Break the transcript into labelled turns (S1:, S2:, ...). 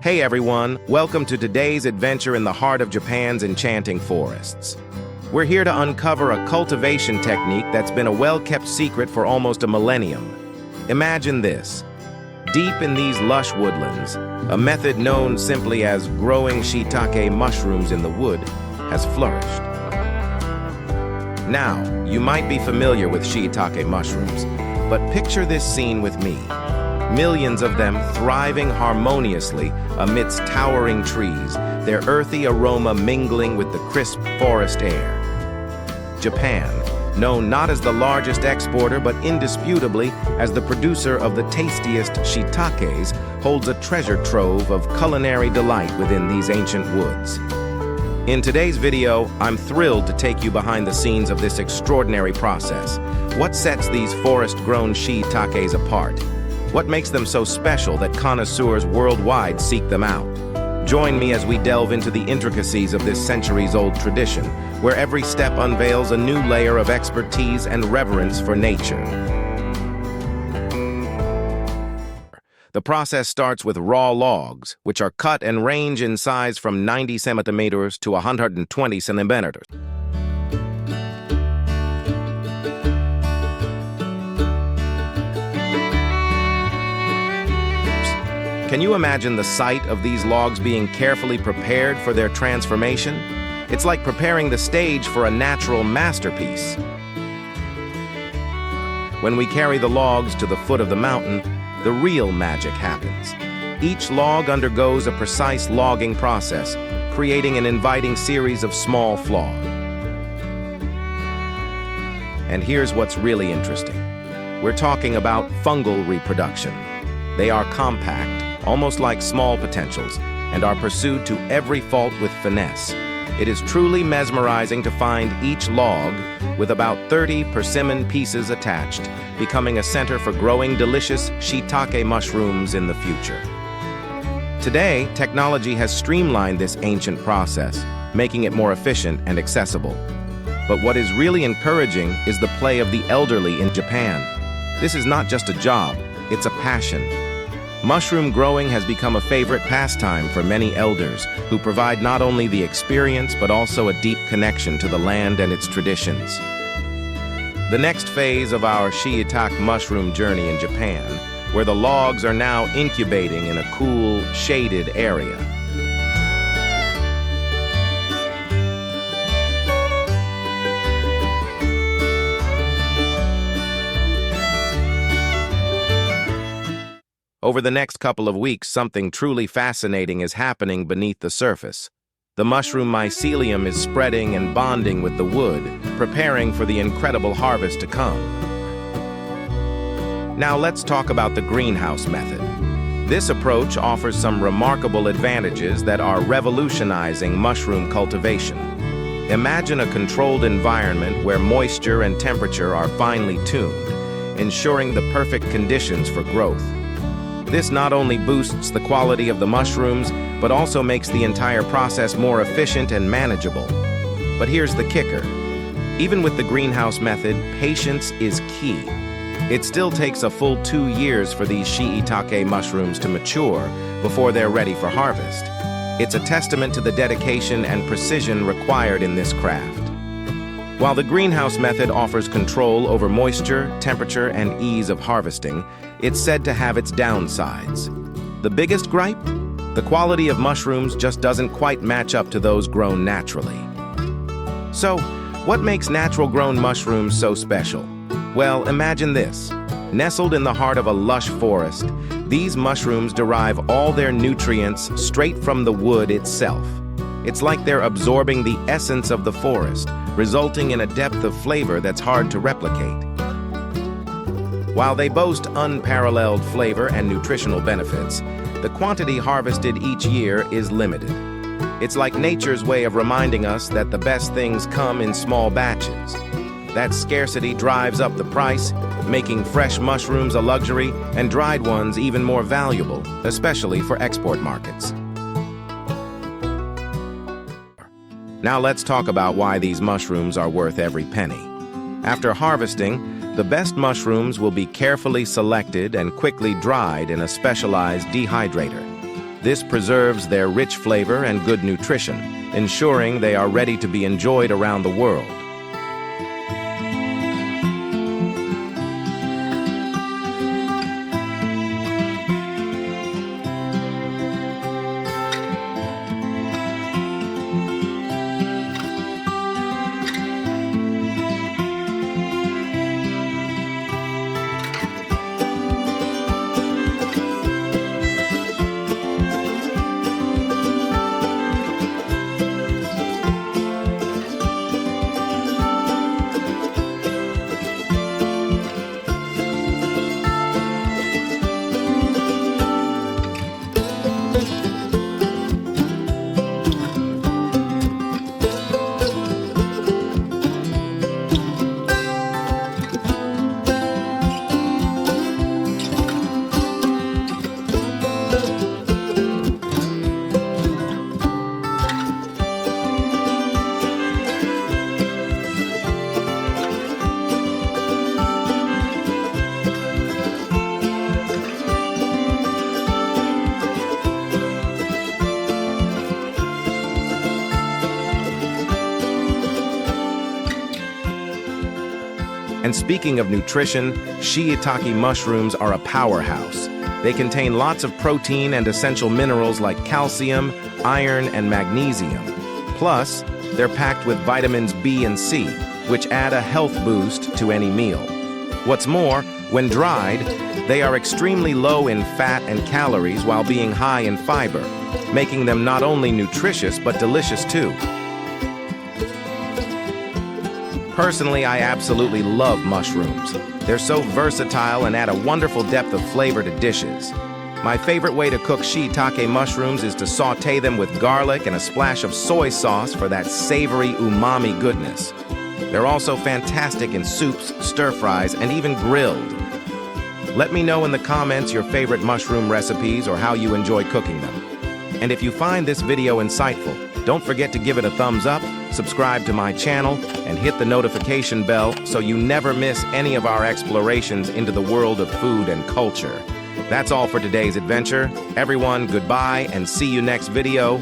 S1: Hey everyone, welcome to today's adventure in the heart of Japan's enchanting forests. We're here to uncover a cultivation technique that's been a well-kept secret for almost a millennium. Imagine this. Deep in these lush woodlands, a method known simply as growing shiitake mushrooms in the wood has flourished. Now, you might be familiar with shiitake mushrooms, but picture this scene with me. Millions of them thriving harmoniously amidst towering trees, their earthy aroma mingling with the crisp forest air. Japan, known not as the largest exporter but indisputably as the producer of the tastiest shiitakes, holds a treasure trove of culinary delight within these ancient woods. In today's video, I'm thrilled to take you behind the scenes of this extraordinary process. What sets these forest-grown shiitakes apart? What makes them so special that connoisseurs worldwide seek them out? Join me as we delve into the intricacies of this centuries-old tradition, where every step unveils a new layer of expertise and reverence for nature. The process starts with raw logs, which are cut and range in size from 90 centimeters to 120 centimeters. Can you imagine the sight of these logs being carefully prepared for their transformation? It's like preparing the stage for a natural masterpiece. When we carry the logs to the foot of the mountain, the real magic happens. Each log undergoes a precise logging process, creating an inviting series of small flaws. And here's what's really interesting. We're talking about fungal reproduction. They are compact, almost like small potentials, and are pursued to every fault with finesse. It is truly mesmerizing to find each log, with about 30 persimmon pieces attached, becoming a center for growing delicious shiitake mushrooms in the future. Today, technology has streamlined this ancient process, making it more efficient and accessible. But what is really encouraging is the play of the elderly in Japan. This is not just a job, it's a passion. Mushroom growing has become a favorite pastime for many elders who provide not only the experience but also a deep connection to the land and its traditions. The next phase of our shiitake mushroom journey in Japan, where the logs are now incubating in a cool, shaded area. Over the next couple of weeks, something truly fascinating is happening beneath the surface. The mushroom mycelium is spreading and bonding with the wood, preparing for the incredible harvest to come. Now let's talk about the greenhouse method. This approach offers some remarkable advantages that are revolutionizing mushroom cultivation. Imagine a controlled environment where moisture and temperature are finely tuned, ensuring the perfect conditions for growth. This not only boosts the quality of the mushrooms, but also makes the entire process more efficient and manageable. But here's the kicker. Even with the greenhouse method, patience is key. It still takes a full 2 years for these shiitake mushrooms to mature before they're ready for harvest. It's a testament to the dedication and precision required in this craft. While the greenhouse method offers control over moisture, temperature, and ease of harvesting, it's said to have its downsides. The biggest gripe? The quality of mushrooms just doesn't quite match up to those grown naturally. So, what makes natural-grown mushrooms so special? Well, imagine this. Nestled in the heart of a lush forest, these mushrooms derive all their nutrients straight from the wood itself. It's like they're absorbing the essence of the forest, resulting in a depth of flavor that's hard to replicate. While they boast unparalleled flavor and nutritional benefits, the quantity harvested each year is limited. It's like nature's way of reminding us that the best things come in small batches. That scarcity drives up the price, making fresh mushrooms a luxury and dried ones even more valuable, especially for export markets. Now let's talk about why these mushrooms are worth every penny. After harvesting, the best mushrooms will be carefully selected and quickly dried in a specialized dehydrator. This preserves their rich flavor and good nutrition, ensuring they are ready to be enjoyed around the world. And speaking of nutrition, shiitake mushrooms are a powerhouse. They contain lots of protein and essential minerals like calcium, iron, and magnesium. Plus, they're packed with vitamins B and C, which add a health boost to any meal. What's more, when dried, they are extremely low in fat and calories while being high in fiber, making them not only nutritious but delicious too. Personally, I absolutely love mushrooms. They're so versatile and add a wonderful depth of flavor to dishes. My favorite way to cook shiitake mushrooms is to saute them with garlic and a splash of soy sauce for that savory umami goodness. They're also fantastic in soups, stir-fries, and even grilled. Let me know in the comments your favorite mushroom recipes or how you enjoy cooking them. And if you find this video insightful, don't forget to give it a thumbs up, subscribe to my channel, and hit the notification bell so you never miss any of our explorations into the world of food and culture. That's all for today's adventure. Everyone, goodbye and see you next video.